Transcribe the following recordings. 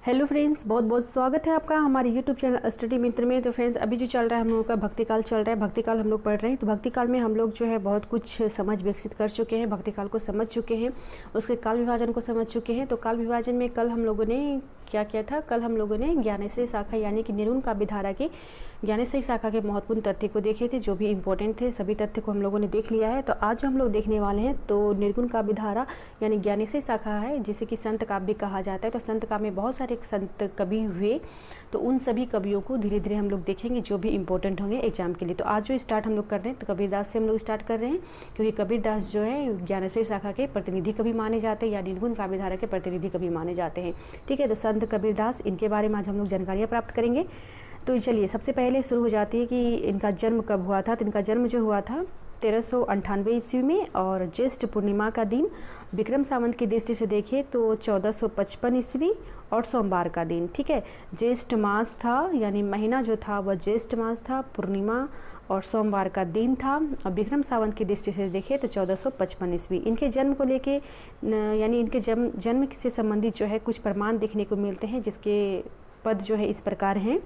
Hello friends, बहुत बहुत स्वागत है आपका हमारे यूट्यूब चैनल स्टडी मित्र में। तो फ्रेंड्स, अभी जो चल रहा है हम लोगों का भक्ति काल चल रहा है। भक्ति काल हम लोग पढ़ रहे हैं। तो भक्ति काल में हम लोग जो है बहुत कुछ समझ विकसित कर चुके हैं, भक्ति काल को समझ चुके हैं, उसके काल विभाजन को समझ चुके हैं। तो काल विभाजन में कल हम लोगों ने क्या किया था? कल हम लोगों ने ज्ञानेश्वरी शाखा यानी कि निर्गुण काव्य धारा के ज्ञानेश्वरी शाखा के महत्वपूर्ण तथ्य को देखे थे, जो भी इंपॉर्टेंट थे सभी तथ्य को हम लोगों ने देख लिया है। तो आज जो हम लोग देखने वाले हैं तो निर्गुण काव्य धारा यानी ज्ञानेश्वरी शाखा है, जिसे कि संत काव्य कहा जाता है। तो संत काव्य में बहुत सारे संत कवि हुए, तो उन सभी कवियों को धीरे धीरे हम लोग देखेंगे जो भी इंपॉर्टेंट होंगे एग्जाम के लिए। तो आज जो स्टार्ट हम लोग कर रहे हैं तो कबीरदास से हम लोग स्टार्ट कर रहे हैं, क्योंकि कबीरदास जो है ज्ञानेश्वरी शाखा के प्रतिनिधि कवि माने जाते हैं या निर्गुण काव्य धारा के प्रतिनिधि कवि माने जाते हैं। ठीक है, तो संत कबीरदास, इनके बारे में आज हम लोग जानकारियाँ प्राप्त करेंगे। तो चलिए सबसे पहले शुरू हो जाती है कि इनका जन्म कब हुआ था। तो इनका जन्म जो हुआ था 1398 ईस्वी में, और ज्येष्ठ पूर्णिमा का दिन विक्रम संवत की दृष्टि से देखें तो 1455 ईस्वी और सोमवार का दिन। ठीक है, ज्येष्ठ मास था यानी महीना जो था वह ज्येष्ठ मास था, पूर्णिमा और सोमवार का दिन था, और विक्रम संवत की दृष्टि से देखें तो 1455 ईस्वी। इनके जन्म को लेके यानी इनके जन्म से संबंधित जो है कुछ प्रमाण देखने को मिलते हैं, जिसके पद जो है इस प्रकार हैं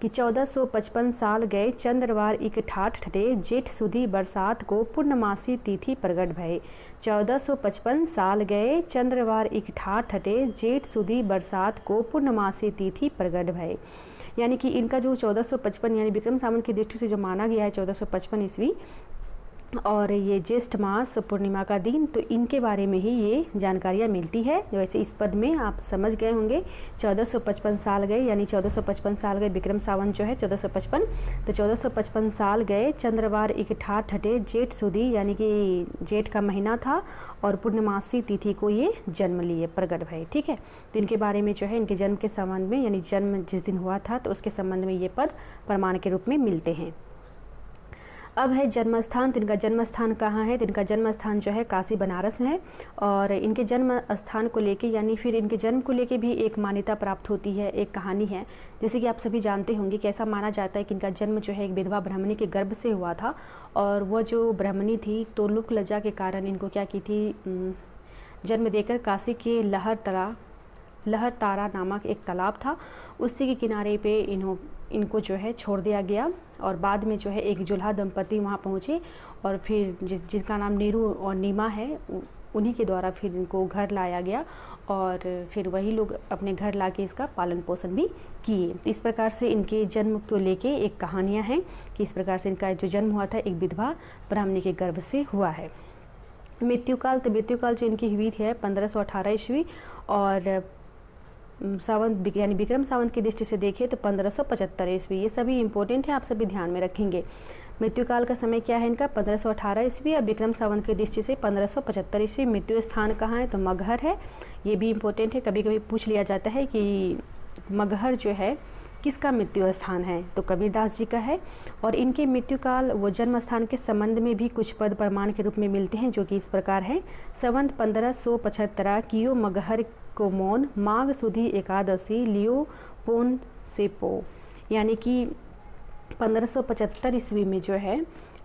कि 1455 साल गए चंद्रवार इक ठाठ ठटे जेठ सुधी बरसात को पूर्णमासी तिथि प्रगट भये। 1455 साल गए चंद्रवार इक ठाठ ठटे जेठ सुधी बरसात को पूर्णमासी तिथि प्रगट भये। यानी कि इनका जो 1455 यानी विक्रम संवत की दृष्टि से जो माना गया है 1455 ईस्वी, और ये ज्येष्ठ मास पूर्णिमा का दिन, तो इनके बारे में ही ये जानकारियाँ मिलती है। वैसे इस पद में आप समझ गए होंगे 1455 साल गए यानी 1455 साल गए विक्रम संवत जो है 1455, तो 1455 साल गए चंद्रवार इक ठाठ ठटे जेठ सुधी यानी कि जेठ का महीना था, और पूर्णमासी तिथि को ये जन्म लिए प्रगट भये। ठीक है, तो इनके बारे में जो है इनके जन्म के संबंध में यानी जन्म जिस दिन हुआ था तो उसके संबंध में ये पद प्रमाण के रूप में मिलते हैं। अब है जन्म स्थान। तो इनका जन्म स्थान कहाँ है? तो इनका जन्म स्थान जो है काशी बनारस है, और इनके जन्म स्थान को लेके यानी फिर इनके जन्म को लेके भी एक मान्यता प्राप्त होती है, एक कहानी है। जैसे कि आप सभी जानते होंगे कि ऐसा माना जाता है कि इनका जन्म जो है एक विधवा ब्राह्मणी के गर्भ से हुआ था, और वह जो ब्राह्मणी थी तो लुक लज्जा के कारण इनको क्या की थी, जन्म देकर काशी के लहर तारा नामक एक तालाब था, उसी के किनारे पे इनको जो है छोड़ दिया गया। और बाद में जो है एक जुल्हा दंपति वहाँ पहुँचे, और फिर जिसका नाम नीरू और नीमा है उन्हीं के द्वारा फिर इनको घर लाया गया, और फिर वही लोग अपने घर लाके इसका पालन पोषण भी किए। तो इस प्रकार से इनके जन्म को लेके एक कहानियाँ हैं कि इस प्रकार से इनका जो जन्म हुआ था एक विधवा ब्राह्मणी के गर्भ से हुआ है। मृत्युकाल, तो मृत्युकाल जो इनकी हुई थी 1518 ईस्वी, और संवत यानी विक्रम संवत की दृष्टि से देखें तो 1575 ईस्वी। ये सभी इंपॉर्टेंट है, आप सभी ध्यान में रखेंगे। मृत्युकाल का समय क्या है इनका? 1518 ईस्वी, और विक्रम संवत की दृष्टि से 1575 ईस्वी। मृत्यु स्थान कहाँ है? तो मगहर है, ये भी इंपॉर्टेंट है। कभी कभी पूछ लिया जाता है कि मगहर जो है किसका मृत्यु स्थान है? तो कबीरदास जी का है। और इनके मृत्युकाल व जन्म स्थान के संबंध में भी कुछ पद प्रमाण के रूप में मिलते हैं, जो कि इस प्रकार है। संवत 1575 कियो मगहर को मौन माघ सुधी एकादशी लियो पोन से पो। यानी कि 1575 ईस्वी में जो है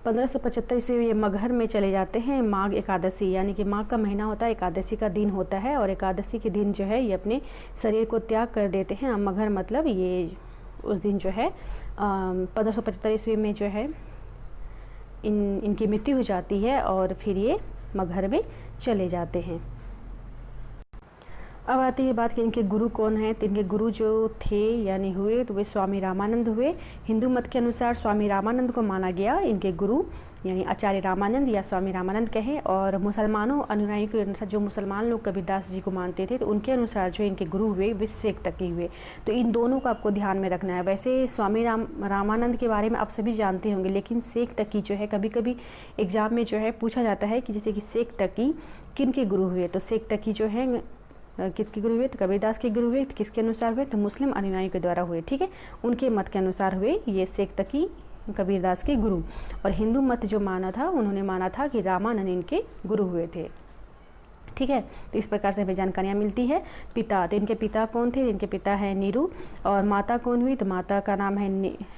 1575 ईस्वी में ये मगहर में चले जाते हैं। माघ एकादशी यानी कि माघ का महीना होता है, एकादशी का दिन होता है, और एकादशी के दिन जो है ये अपने शरीर को त्याग कर देते हैं। मगहर मतलब ये उस दिन जो है 1575 ईस्वी में जो है इनकी मृत्यु हो जाती है, और फिर ये मगहर में चले जाते हैं। अब आती है बात कि इनके गुरु कौन है। तो इनके गुरु जो थे यानी हुए तो वे स्वामी रामानंद हुए। हिंदू मत के अनुसार स्वामी रामानंद को माना गया इनके गुरु, यानी आचार्य रामानंद या स्वामी रामानंद कहें। और मुसलमानों अनुयायी के अनुसार जो मुसलमान लोग कबीरदास जी को मानते थे तो उनके अनुसार जो इनके गुरु हुए वे शेख तकी हुए। तो इन दोनों को आपको ध्यान में रखना है। वैसे स्वामी रामानंद के बारे में आप सभी जानते होंगे, लेकिन शेख तकी जो है कभी कभी एग्जाम में जो है पूछा जाता है कि जैसे कि शेख तकी किन के गुरु हुए। तो शेख तकी जो है किसके गुरु हुए? तो कबीरदास के गुरु हुए। तो किसके अनुसार हुए? तो मुस्लिम अनुयायियों के द्वारा हुए। ठीक है, उनके मत के अनुसार हुए ये शेख तकी कबीरदास के गुरु। और हिंदू मत जो माना था उन्होंने माना था कि रामानंद इनके गुरु हुए थे। ठीक है, तो इस प्रकार से हमें जानकारियाँ मिलती है। पिता, तो इनके पिता कौन थे? इनके पिता है नीरू। और माता कौन हुई? तो माता का नाम है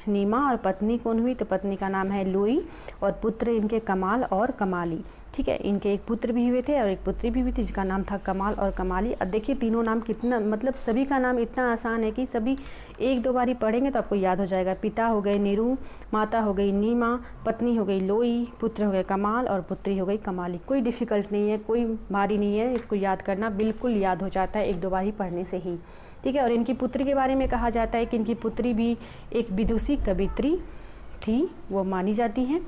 नीमा। और पत्नी कौन हुई? तो पत्नी का नाम है लुई। और पुत्र इनके कमाल और कमाली। ठीक है। इनके एक पुत्र भी हुए थे और एक पुत्री भी हुई थी जिसका नाम था कमाल और कमाली। अब देखिए तीनों नाम कितना, मतलब सभी का नाम इतना आसान है कि सभी एक दो बार ही पढ़ेंगे तो आपको याद हो जाएगा। पिता हो गए नीरू, माता हो गई नीमा, पत्नी हो गई लोई, पुत्र हो गए कमाल और पुत्री हो गई कमाली। कोई डिफ़िकल्ट नहीं है, कोई भारी नहीं है, इसको याद करना बिल्कुल याद हो जाता है एक दो बार ही पढ़ने से ही, ठीक है। और इनकी पुत्री के बारे में कहा जाता है कि इनकी पुत्री भी एक विदुषी कवित्री थी, वो मानी जाती हैं,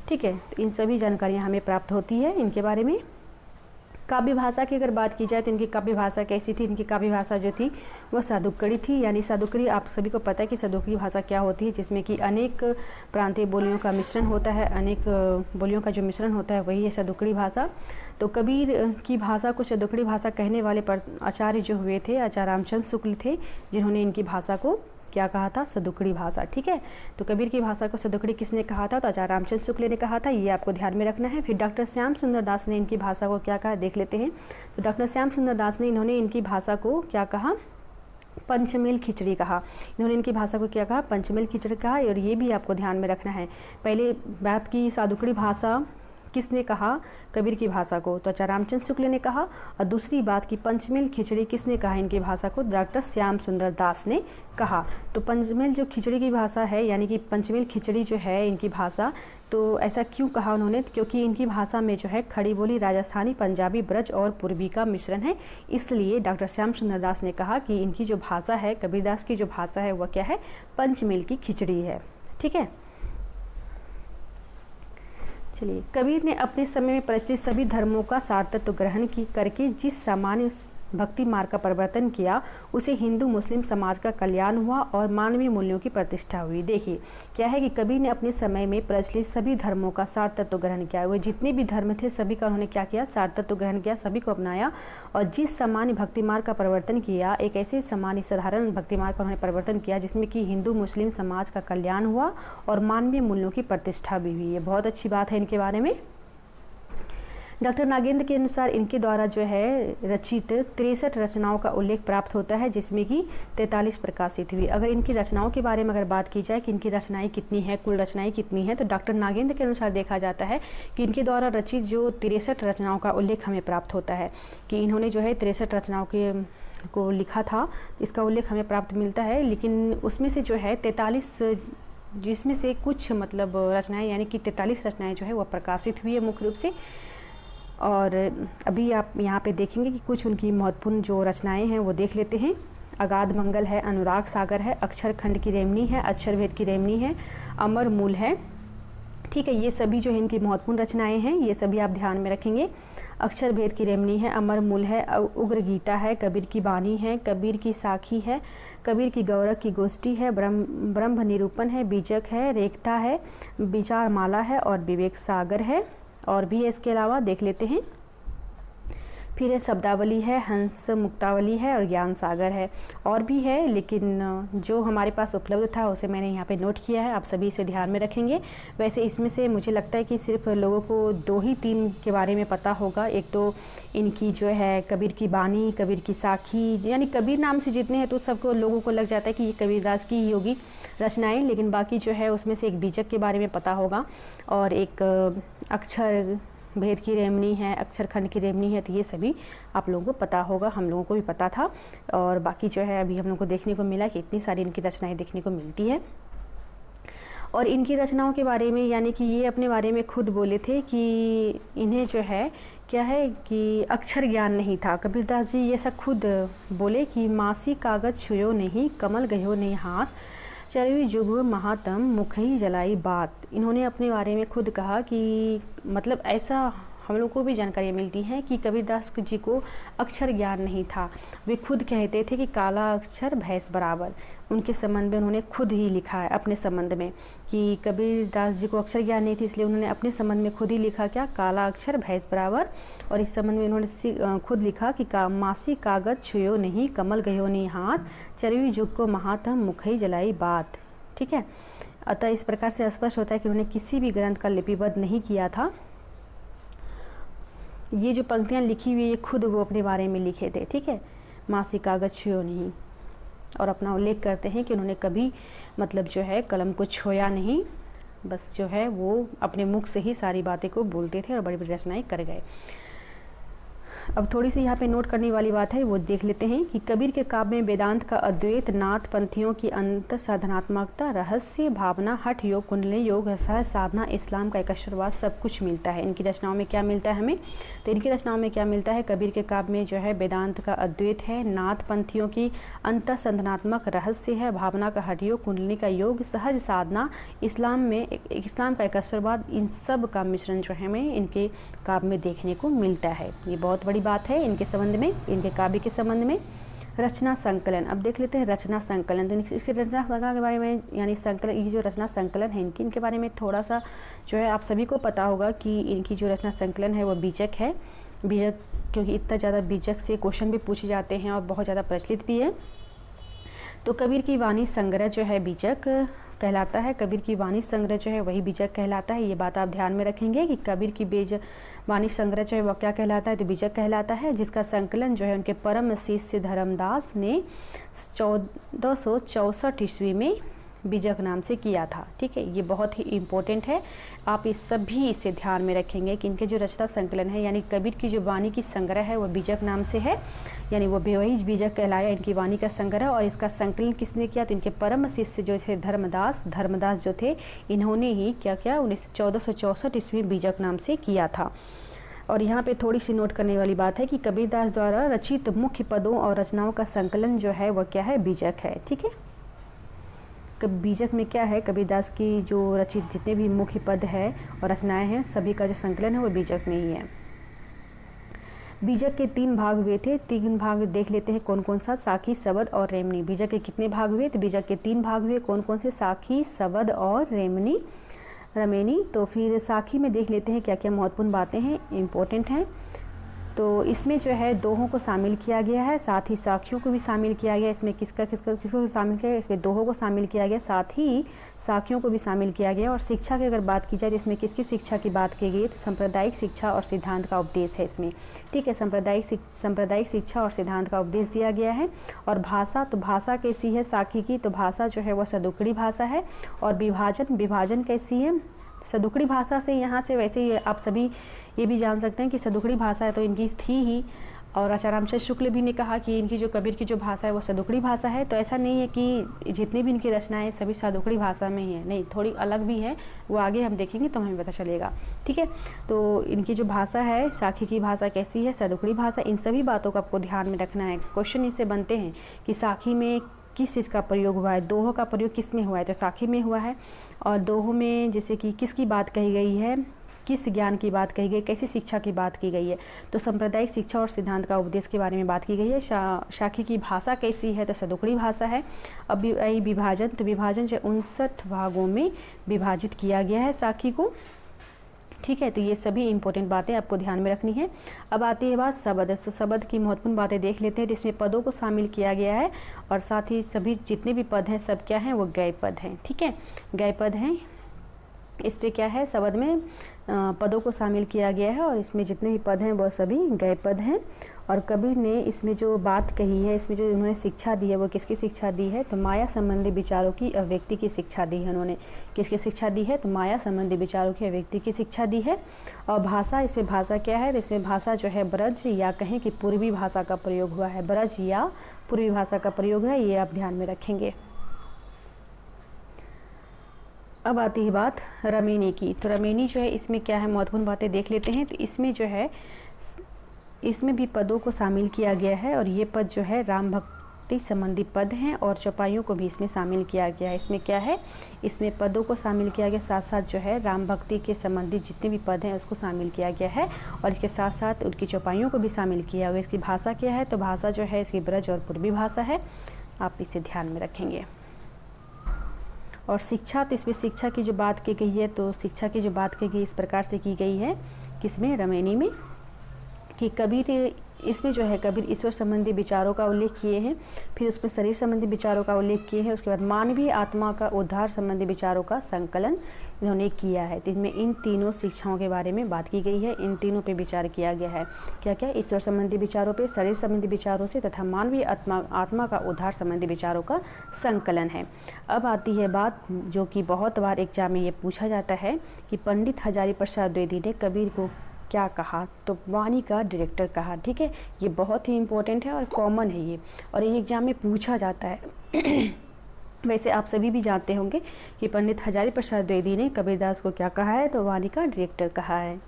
ठीक है। तो इन सभी जानकारियाँ हमें प्राप्त होती है इनके बारे में। काव्य भाषा की अगर बात की जाए तो इनकी काव्य भाषा कैसी थी? इनकी काव्य भाषा जो थी वह सादुक्कड़ी थी, यानी सादुक्कड़ी आप सभी को पता है कि सादुक्कड़ी भाषा क्या होती है, जिसमें कि अनेक प्रांतीय बोलियों का मिश्रण होता है, अनेक बोलियों का जो मिश्रण होता है वही है सादुक्कड़ी भाषा। तो कबीर की भाषा को सादुक्कड़ी भाषा कहने वाले आचार्य जो हुए थे, आचार्य रामचंद्र शुक्ल थे, जिन्होंने इनकी भाषा को क्या कहा था? सादुक्कड़ी भाषा, ठीक है। तो कबीर की भाषा को सादुक्कड़ी किसने कहा था? तो आचार्य रामचंद्र शुक्ल ने कहा था, ये आपको ध्यान में रखना है। फिर डॉक्टर श्याम सुंदर दास ने इनकी भाषा को क्या कहा, देख लेते हैं। तो डॉक्टर श्याम सुंदर दास ने इन्होंने इनकी भाषा को क्या कहा? पंचमेल खिचड़ी कहा। इन्होंने इनकी भाषा को क्या कहा? पंचमेल खिचड़ी कहा। और ये भी आपको ध्यान में रखना है, पहले बात की सादुक्कड़ी भाषा किसने कहा? कबीर की भाषा को, तो आचार्य रामचंद्र शुक्ल ने कहा। और दूसरी बात की पंचमेल खिचड़ी किसने कहा इनकी भाषा को? डॉक्टर श्याम सुंदर दास ने कहा। तो पंचमेल जो खिचड़ी की भाषा है, यानी कि पंचमेल खिचड़ी जो है इनकी भाषा, तो ऐसा क्यों कहा उन्होंने? क्योंकि इनकी भाषा में जो है खड़ी बोली, राजस्थानी, पंजाबी, ब्रज और पूर्वी का मिश्रण है, इसलिए डॉक्टर श्याम सुंदर दास ने कहा कि इनकी जो भाषा है, कबीरदास की जो भाषा है वह क्या है? पंचमेल की खिचड़ी है, ठीक है। चलिए, कबीर ने अपने समय में प्रचलित सभी धर्मों का सार तत्व ग्रहण करके जिस सामान्य भक्ति मार्ग का परिवर्तन किया, उसे हिंदू मुस्लिम समाज का कल्याण हुआ और मानवीय मूल्यों की प्रतिष्ठा हुई। देखिए क्या है कि कबीर ने अपने समय में प्रचलित सभी धर्मों का सार तत्व ग्रहण किया। वो जितने भी धर्म थे सभी का उन्होंने क्या किया? सार तत्व ग्रहण किया, सभी को अपनाया। और जिस सामान्य भक्ति मार्ग का परिवर्तन किया, एक ऐसे सामान्य साधारण भक्ति मार्ग का उन्होंने परिवर्तन किया जिसमें कि हिंदू मुस्लिम समाज का कल्याण हुआ और मानवीय मूल्यों की प्रतिष्ठा भी हुई है। बहुत अच्छी बात है इनके बारे में। डॉक्टर नागेंद्र के अनुसार इनके द्वारा जो है रचित 63 रचनाओं का उल्लेख प्राप्त होता है, जिसमें कि 43 प्रकाशित हुई। अगर इनकी रचनाओं के बारे में अगर बात की जाए कि इनकी रचनाएं कितनी है, कुल रचनाएं कितनी है, तो डॉक्टर नागेंद्र के अनुसार देखा जाता है कि इनके द्वारा रचित जो 63 रचनाओं का उल्लेख हमें प्राप्त होता है, कि इन्होंने जो है 63 रचनाओं को लिखा था, इसका उल्लेख हमें प्राप्त मिलता है। लेकिन उसमें से जो है 43, जिसमें से कुछ मतलब रचनाएँ, यानी कि 43 रचनाएँ जो है वह प्रकाशित हुई है मुख्य रूप से। और अभी आप यहाँ पे देखेंगे कि कुछ उनकी महत्वपूर्ण जो रचनाएं हैं वो देख लेते हैं। अगाध मंगल है, अनुराग सागर है, अक्षर खंड की रेमनी है, अक्षर भेद की रेमनी है, अमर मूल है, ठीक है। ये सभी जो है इनकी महत्वपूर्ण रचनाएं हैं, ये सभी आप ध्यान में रखेंगे। अक्षर भेद की रेमनी है, अमर मूल है, उग्र गीता है, कबीर की बानी है, कबीर की साखी है, कबीर की गौरव की गोष्ठी है, ब्रह्म निरूपण है, बीजक है, रेखता है, विचार माला है और विवेक सागर है। और भी है इसके अलावा, देख लेते हैं। फिर है शब्दावली है, हंस मुक्तावली है और ज्ञान सागर है। और भी है, लेकिन जो हमारे पास उपलब्ध था उसे मैंने यहाँ पे नोट किया है, आप सभी इसे ध्यान में रखेंगे। वैसे इसमें से मुझे लगता है कि सिर्फ लोगों को 2 ही 3 के बारे में पता होगा। एक तो इनकी जो है कबीर की बानी, कबीर की साखी, यानी कबीर नाम से जितने हैं तो सबको लोगों को लग जाता है कि ये कबीरदास की ही होगी रचनाएँ। लेकिन बाकी जो है उसमें से एक बीजक के बारे में पता होगा और एक अक्षर भेद की रेमनी है, अक्षर खंड की रेमनी है। तो ये सभी आप लोगों को पता होगा, हम लोगों को भी पता था। और बाकी जो है अभी हम लोगों को देखने को मिला कि इतनी सारी इनकी रचनाएं देखने को मिलती है। और इनकी रचनाओं के बारे में, यानी कि ये अपने बारे में खुद बोले थे कि इन्हें जो है क्या है कि अक्षर ज्ञान नहीं था। कबीरदास जी ये सब खुद बोले कि मासी कागज छुयो नहीं, कमल गयो नहीं हाथ, चरवी जुग महातम मुख ही जलाई बात। इन्होंने अपने बारे में खुद कहा कि मतलब ऐसा हम लोग को भी जानकारी मिलती है कि कबीरदास जी को अक्षर ज्ञान नहीं था। वे खुद कहते थे कि काला अक्षर भैंस बराबर। उनके संबंध में उन्होंने खुद ही लिखा है अपने संबंध में कि कबीरदास जी को अक्षर ज्ञान नहीं थी, इसलिए उन्होंने अपने संबंध में खुद ही लिखा क्या? काला अक्षर भैंस बराबर। और इस संबंध में उन्होंने खुद लिखा कि मासी कागज छुयो नहीं, कमल गयो नहीं हाथ, चरवी जुग को महातम मुख ही जलाई बात, ठीक है। अतः इस प्रकार से स्पष्ट होता है कि उन्होंने किसी भी ग्रंथ का लिपिबद्ध नहीं किया था। ये जो पंक्तियाँ लिखी हुई ये खुद वो अपने बारे में लिखे थे, ठीक है। मासी कागज छुयो नहीं, और अपना उल्लेख करते हैं कि उन्होंने कभी मतलब जो है कलम को छोया नहीं, बस जो है वो अपने मुख से ही सारी बातें को बोलते थे और बड़ी बड़ी रचनाएं कर गए। अब थोड़ी सी यहाँ पे नोट करने वाली बात है, वो देख लेते हैं कि कबीर के काव्य में वेदांत का अद्वैत, नाथ पंथियों की अंत साधनात्मकता, रहस्य, भावना, हठ योग, कुंडली योग, सहज साधना, इस्लाम का एकश्वरवाद सब कुछ मिलता है। इनकी रचनाओं में क्या मिलता है हमें? तो इनकी रचनाओं में क्या मिलता है? कबीर के काव्य में जो है वेदांत का अद्वैत है, नाथ पंथियों की अंत साधनात्मक रहस्य है, भावना का हठ योग, कुंडली का योग, सहज साधना, इस्लाम का एकश्वरवाद, इन सब का मिश्रण जो है हमें इनके काव्य में देखने को मिलता है। ये बहुत बड़ी बात है इनके संबंध में, इनके काव्य के संबंध में। रचना संकलन, अब देख लेते हैं रचना संकलन। तो इसके रचना संकलन के बारे में, यानी संकलन, ये जो रचना संकलन है इनके बारे में थोड़ा सा जो है आप सभी को पता होगा कि इनकी जो रचना संकलन है वो बीजक है। बीजक क्योंकि इतना ज़्यादा बीजक से क्वेश्चन भी पूछे जाते हैं और बहुत ज़्यादा प्रचलित भी है। तो कबीर की वाणी संग्रह जो है बीजक कहलाता है। कबीर की वाणी संग्रह जो है वही बीजक कहलाता है। ये बात आप ध्यान में रखेंगे कि कबीर की वाणी संग्रह जो है वह क्या कहलाता है? तो बीजक कहलाता है, जिसका संकलन जो है उनके परम शिष्य धर्मदास ने 1464 ईस्वी में बीजक नाम से किया था। ठीक है, ये बहुत ही इम्पोर्टेंट है, आप इस सभी इसे ध्यान में रखेंगे कि इनके जो रचना संकलन है यानी कबीर की जो वाणी की संग्रह है वो बीजक नाम से है, यानी वो वही बीजक कहलाया इनकी वाणी का संग्रह। और इसका संकलन किसने किया? तो इनके परम शिष्य जो थे धर्मदास जो थे, इन्होंने ही क्या किया? 1464 ईस्वी बीजक नाम से किया था। और यहाँ पे थोड़ी सी नोट करने वाली बात है कि कबीरदास द्वारा रचित मुख्य पदों और रचनाओं का संकलन जो है वह क्या है? बीजक है। ठीक है, बीजक में क्या है? कबीरदास की जो रचित जितने भी मुख्य पद है और रचनाएं हैं सभी का जो संकलन है वो बीजक में ही है। बीजक के 3 भाग हुए थे। 3 भाग देख लेते हैं कौन कौन सा? साखी, शबद और रेमनी। बीजक के कितने भाग हुए? तो बीजक के 3 भाग हुए। कौन कौन से? साखी, शबद और रमेनी। तो फिर साखी में देख लेते हैं क्या क्या महत्वपूर्ण बातें हैं, इम्पोर्टेंट हैं। तो इसमें जो है दोहों को शामिल किया गया है, साथ ही साखियों को भी शामिल किया गया। इसमें किसको शामिल किया गया? इसमें दोहों को शामिल किया गया, साथ ही साखियों को भी शामिल किया गया। और शिक्षा की अगर बात की जाए तो इसमें किसकी शिक्षा की बात की गई? तो सांप्रदायिक शिक्षा और सिद्धांत का उपदेश है इसमें। ठीक है, सांप्रदायिक शिक्षा और सिद्धांत का उपदेश दिया गया है। और भाषा, तो भाषा कैसी है साखी की? तो भाषा जो है वह सदुकड़ी भाषा है। और विभाजन कैसी है? सदुकड़ी भाषा से यहाँ से वैसे ही आप सभी ये भी जान सकते हैं कि सदुकड़ी भाषा है तो इनकी थी ही। और आचार्य रामचंद्र शुक्ल भी ने कहा कि इनकी जो कबीर की जो भाषा है वो सदुकड़ी भाषा है। तो ऐसा नहीं है कि जितनी भी इनकी रचनाएं सभी सदुकड़ी भाषा में ही है, नहीं, थोड़ी अलग भी है, वो आगे हम देखेंगे तो हमें पता चलेगा। ठीक है, तो इनकी जो भाषा है साखी की भाषा कैसी है? सदुकड़ी भाषा। इन सभी बातों को आपको ध्यान में रखना है। क्वेश्चन इससे बनते हैं कि साखी में किस चीज़ का प्रयोग हुआ है? दोहों का प्रयोग किस में हुआ है? तो साखी में हुआ है। और दोहों में जैसे कि किसकी बात कही गई है, किस ज्ञान की बात कही गई, कैसी शिक्षा की बात की गई है? तो सांप्रदायिक शिक्षा और सिद्धांत का उपदेश के बारे में बात की गई है। साखी की भाषा कैसी है? तो सदुकड़ी भाषा है। अब विभाजन, तो विभाजन जो 59 भागों में विभाजित किया गया है साखी को। ठीक है, तो ये सभी इंपॉर्टेंट बातें आपको ध्यान में रखनी है। अब आती है बात शबद। तो शबद की महत्वपूर्ण बातें देख लेते हैं। तो इसमें पदों को शामिल किया गया है और साथ ही सभी जितने भी पद हैं सब क्या हैं? वो गय पद हैं। ठीक है, गय पद हैं। इस पे क्या है? शबद में पदों को शामिल किया गया है और इसमें जितने भी पद हैं वह सभी गय पद हैं। और कबीर ने इसमें जो बात कही है, इसमें जो उन्होंने शिक्षा दी है वो किसकी शिक्षा दी है? तो माया संबंधी विचारों की अभिव्यक्ति की शिक्षा दी है उन्होंने। किसकी शिक्षा दी है? तो माया संबंधी विचारों की अभिव्यक्ति की शिक्षा दी है। और भाषा, इसमें भाषा क्या है? तो इसमें भाषा जो है ब्रज या कहें कि पूर्वी भाषा का प्रयोग हुआ है। ब्रज या पूर्वी भाषा का प्रयोग है, ये आप ध्यान में रखेंगे। अब आती है बात रमेनी की। तो रमेनी जो है इसमें क्या है? महत्वपूर्ण बातें देख लेते हैं। तो इसमें जो है इसमें भी पदों को शामिल किया गया है और ये पद जो है राम भक्ति संबंधी पद हैं और चौपाइयों को भी इसमें शामिल किया गया है। इसमें क्या है? इसमें पदों को शामिल किया गया, साथ साथ जो है राम भक्ति के संबंधी जितने भी पद हैं उसको शामिल किया गया है और इसके साथ साथ उनकी चौपाइयों को भी शामिल किया गया। इसकी भाषा क्या है? तो भाषा जो है इसकी ब्रज और पूर्वी भाषा है, आप इसे ध्यान में रखेंगे। और शिक्षा, तो इसमें शिक्षा की जो बात की गई है, तो शिक्षा की जो बात की गई इस प्रकार से की गई है, किसमें? रमेनी में। कि कबीर इसमें जो है कबीर ईश्वर संबंधी विचारों का उल्लेख किए हैं, फिर उसमें शरीर संबंधी विचारों का उल्लेख किए हैं, उसके बाद मानवीय आत्मा का उद्धार संबंधी विचारों का संकलन इन्होंने किया है। तो इनमें इन तीनों शिक्षाओं के बारे में बात की गई है, इन तीनों पे विचार किया गया है। क्या क्या? ईश्वर संबंधी विचारों पे, शरीर संबंधी विचारों से तथा मानवीय आत्मा का उद्धार संबंधी विचारों का संकलन है। अब आती है बात जो कि बहुत बार एग्जाम में ये पूछा जाता है कि पंडित हजारी प्रसाद द्विवेदी ने कबीर को क्या कहा? तो वाणी का डायरेक्टर कहा। ठीक है, ये बहुत ही इंपॉर्टेंट है और कॉमन है ये, और ये एग्जाम में पूछा जाता है। वैसे आप सभी भी जानते होंगे कि पंडित हजारी प्रसाद द्विवेदी ने कबीरदास को क्या कहा है? तो वाणी का डायरेक्टर कहा है।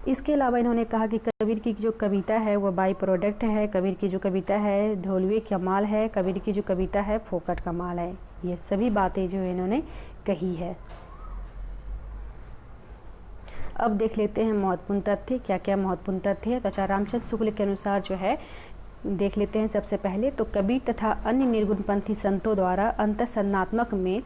इसके अलावा इन्होंने कहा कि कबीर की जो कविता है वो बाई प्रोडक्ट है, कबीर की जो कविता है धौलवे का माल है, कबीर की जो कविता है फोकट का माल है। ये सभी बातें जो इन्होंने कही है। अब देख लेते हैं महत्वपूर्ण तथ्य। क्या क्या महत्वपूर्ण तथ्य है? तो आचार्य रामचंद्र शुक्ल के अनुसार जो है देख लेते हैं। सबसे पहले तो कबीर तथा अन्य निर्गुणपंथी संतों द्वारा अंतःसन्नात्मक में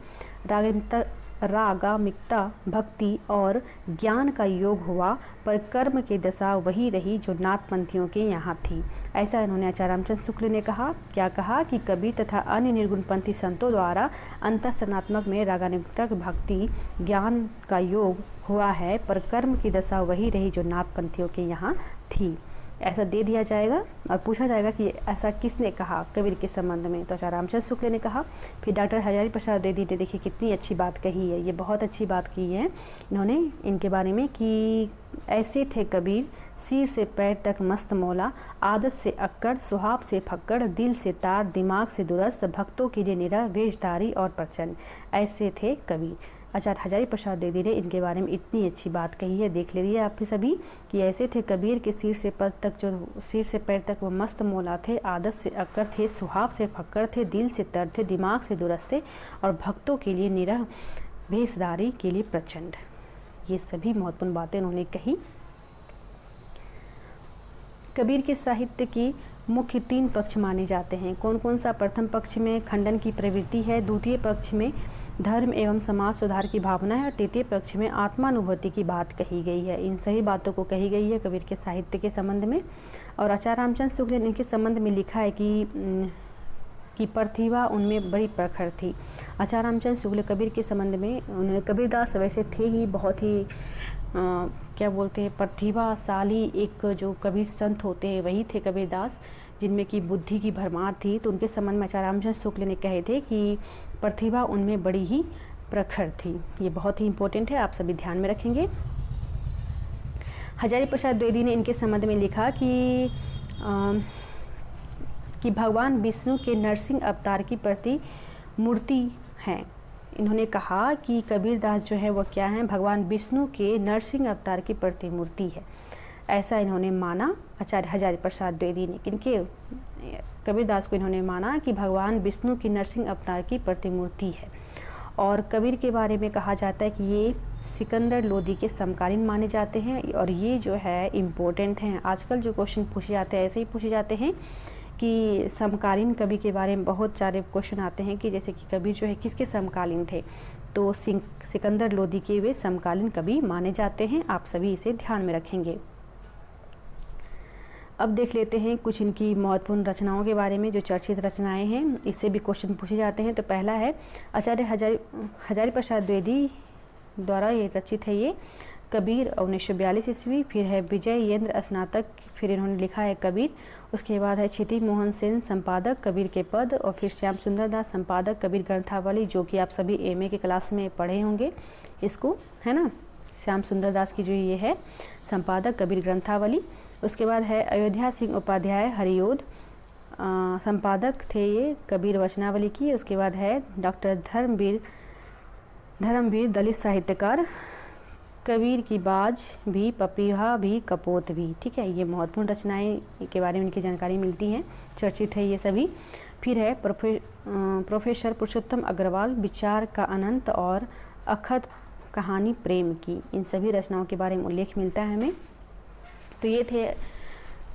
रागामिकता, भक्ति और ज्ञान का योग हुआ, पर कर्म की दशा वही रही जो नाथपंथियों के यहाँ थी। ऐसा इन्होंने आचार्य रामचंद्र शुक्ल ने कहा। क्या कहा? कि कबीर तथा अन्य निर्गुणपंथी संतों द्वारा अंतःसन्नात्मक में रागामिकता, भक्ति, ज्ञान का योग हुआ है, पर कर्म की दशा वही रही जो नाथपंथियों के यहाँ थी। ऐसा दे दिया जाएगा और पूछा जाएगा कि ऐसा किसने कहा कबीर के संबंध में? तो आचार्य रामचंद्र शुक्ल ने कहा। फिर डॉक्टर हजारी प्रसाद द्विवेदी ने देखिए कितनी अच्छी बात कही है, ये बहुत अच्छी बात की है इन्होंने इनके बारे में कि ऐसे थे कबीर, सिर से पैर तक मस्त मौला, आदत से अक्कड़, सुहाव से फक्कड़, दिल से तार, दिमाग से दुरस्त, भक्तों के लिए निरा, वेशधारी और प्रचंड। ऐसे थे कबीर। आचार्य हजारी प्रसाद द्विवेदी ने इनके बारे में इतनी अच्छी बात कही है, देख लीजिए आप सभी कि ऐसे थे कबीर के सिर से पैर तक वो मस्त मौला थे, आदत से अक्कड़ थे, सुहाव से फक्कड़ थे, दिल से तर थे, दिमाग से दुरस्त थे और भक्तों के लिए निरह, भेषधारी के लिए प्रचंड। ये सभी महत्वपूर्ण बातें उन्होंने कही। कबीर के साहित्य की मुख्य 3 पक्ष माने जाते हैं। कौन कौन सा? प्रथम पक्ष में खंडन की प्रवृत्ति है, द्वितीय पक्ष में धर्म एवं समाज सुधार की भावना है और तृतीय पक्ष में आत्मानुभूति की बात कही गई है। इन सभी बातों को कही गई है कबीर के साहित्य के संबंध में। और आचार्य रामचंद्र शुक्ल ने इनके संबंध में लिखा है कि प्रतिभा उनमें बड़ी प्रखर थी। आचार्य रामचंद्र शुक्ल कबीर के संबंध में उन्होंने, कबीरदास वैसे थे ही बहुत ही क्या बोलते हैं, प्रतिभाशाली एक जो कबीर संत होते हैं वही थे कबीरदास, जिनमें की बुद्धि की भरमार थी। तो उनके संबंध में आचार्य रामचंद्र शुक्ल ने कहे थे कि प्रतिभा उनमें बड़ी ही प्रखर थी। ये बहुत ही इंपॉर्टेंट है, आप सभी ध्यान में रखेंगे। हजारी प्रसाद द्विवेदी ने इनके संबंध में लिखा कि भगवान विष्णु के नरसिंह अवतार की प्रतिमूर्ति हैं। इन्होंने कहा कि कबीरदास जो है वो क्या है? भगवान विष्णु के नरसिंह अवतार की प्रतिमूर्ति है। ऐसा इन्होंने माना आचार्य हजारी प्रसाद द्विवेदी ने। किनके? कबीरदास को इन्होंने माना कि भगवान विष्णु की नरसिंह अवतार की प्रतिमूर्ति है। और कबीर के बारे में कहा जाता है कि ये सिकंदर लोदी के समकालीन माने जाते हैं। और ये जो है इम्पोर्टेंट हैं, आजकल जो क्वेश्चन पूछे जाते हैं ऐसे ही पूछे जाते हैं कि समकालीन कवि के बारे में बहुत सारे क्वेश्चन आते हैं कि जैसे कि कबीर जो है किसके समकालीन थे? तो सिकंदर लोदी के वे समकालीन कवि माने जाते हैं। आप सभी इसे ध्यान में रखेंगे। अब देख लेते हैं कुछ इनकी महत्वपूर्ण रचनाओं के बारे में जो चर्चित रचनाएं हैं, इससे भी क्वेश्चन पूछे जाते हैं। तो पहला है आचार्य हजारी प्रसाद द्विवेदी द्वारा ये रचित है ये कबीर 1942 ईस्वी। फिर है विजय यंत्र स्नातक, फिर इन्होंने लिखा है कबीर। उसके बाद है क्षिति मोहन सेन संपादक कबीर के पद, और फिर श्याम सुंदर दास संपादक कबीर ग्रंथावली, जो कि आप सभी एमए के क्लास में पढ़े होंगे इसको, है ना। श्याम सुंदर दास की जो ये है संपादक कबीर ग्रंथावली। उसके बाद है अयोध्या सिंह उपाध्याय हरियोध, संपादक थे ये कबीर वचनावली की। उसके बाद है डॉक्टर धर्मवीर दलित साहित्यकार, कबीर की बाज भी, पपीहा भी, कपोत भी। ठीक है, ये महत्वपूर्ण रचनाएं के बारे में इनकी जानकारी मिलती है, चर्चित है ये सभी। फिर है प्रोफेसर पुरुषोत्तम अग्रवाल, विचार का अनंत और अखत कहानी प्रेम की। इन सभी रचनाओं के बारे में उल्लेख मिलता है हमें। तो ये थे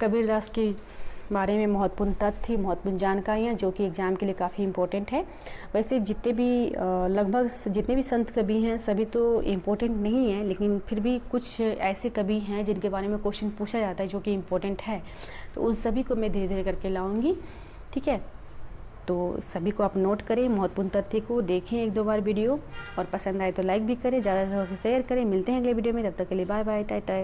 कबीरदास की बारे में महत्वपूर्ण तथ्य, महत्वपूर्ण जानकारियाँ जो कि एग्ज़ाम के लिए काफ़ी इम्पोर्टेंट है। वैसे जितने भी लगभग जितने भी संत कवि हैं सभी तो इम्पोर्टेंट नहीं है, लेकिन फिर भी कुछ ऐसे कवि हैं जिनके बारे में क्वेश्चन पूछा जाता है जो कि इम्पोर्टेंट है, तो उन सभी को मैं धीरे धीरे करके लाऊंगी। ठीक है, तो सभी को आप नोट करें, महत्वपूर्ण तथ्य को देखें 1-2 बार वीडियो, और पसंद आए तो लाइक भी करें, ज़्यादा से ज़्यादा शेयर करें। मिलते हैं अगले वीडियो में, तब तक के लिए बाय बाय, टाटा।